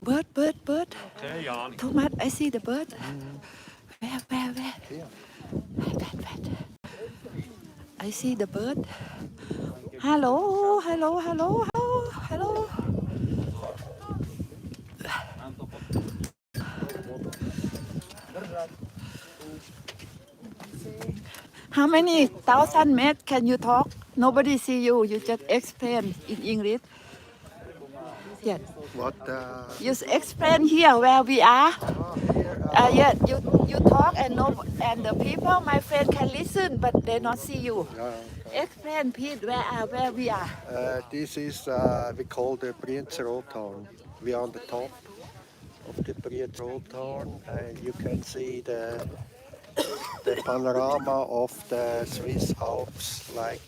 Bird. Okay, Jan. Thomas, I see the bird. Where? Here. Wait. I see the bird. Hello. How many thousand meters can you talk? Nobody see you. You just explain in English. Yes. What? You explain here where we are. Here. Yeah, you talk and the people, my friend, can listen, but they not see you. Okay. Explain, Pete, where we are. This is we call the Rothorn. We are on the top of the Rothorn, and you can see the panorama of the Swiss Alps. Like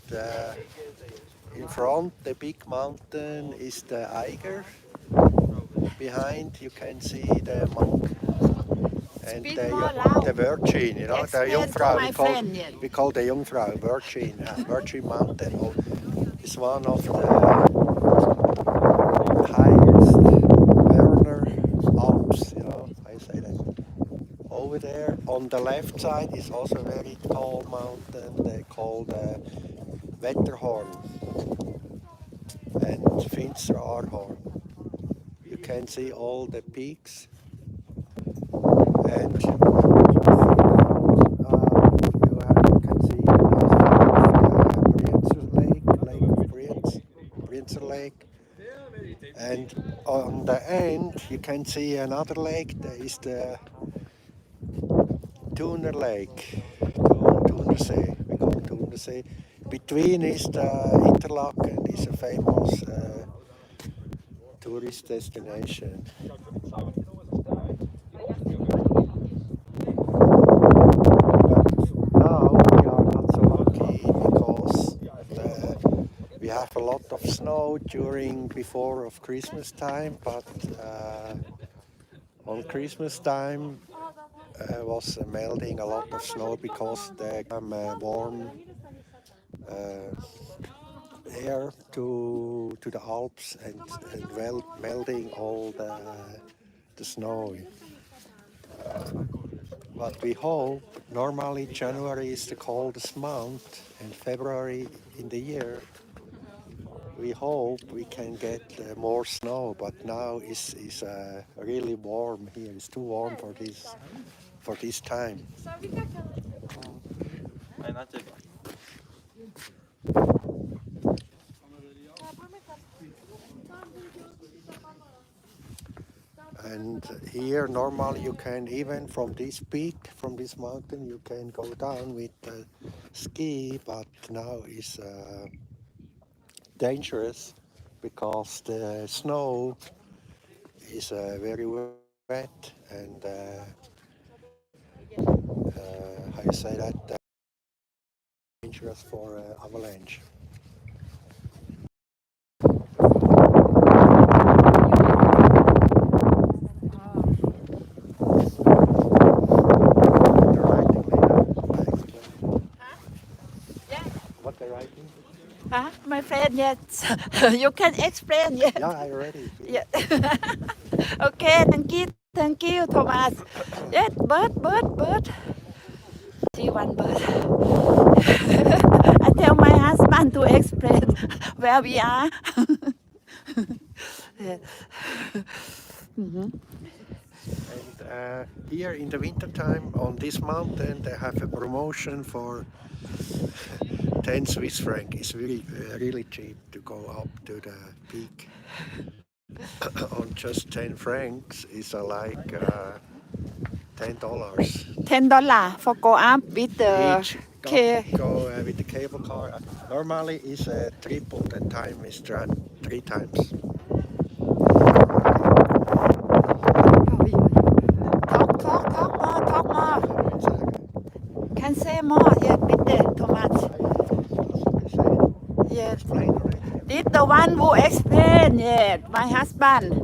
in front, the big mountain is the Eiger. Behind, you can see the monk. And Speak more loud. the Virgin, you know, the Explain to Jungfrau. my friend, yes. We call the Jungfrau Virgin. Virgin Mountain is one of the highest Werner Alps. You know, I say that. Over there on the left side is also a very tall mountain. They call the Wetterhorn and Finsteraarhorn. You can see all the peaks. And you can see Brienzer Lake. And on the end, you can see another lake. There is the Thuner Lake, Thunersee. We call it Thunersee. Between is the Interlaken, is a famous tourist destination. We have a lot of snow before of Christmas time, but on Christmas time was melting a lot of snow because the warm air to the Alps and melting all the snow. But we hope, normally January is the coldest month and February in the year. We hope we can get more snow, but now is really warm here. It's too warm for this time. And here normally you can, even from this peak, from this mountain, you can go down with ski, but now is dangerous because the snow is very wet and how you say that, dangerous for avalanche. What they're writing? My friend, yes. You can explain, yes. Yeah, I ready. Yeah. Okay, thank you, Thomas. Yes, bird. See one bird. I tell my husband to explain where we are. Yeah. And here in the winter time on this mountain they have a promotion for 10 Swiss franc. It's really cheap to go up to the peak. On just 10 francs is like $10. $10 for go up with the Go with the cable car. Normally is triple the time is 3 times. Talk more. Can say more, yes, bitte, Thomas. Yes. This the one who explain, yes, my husband.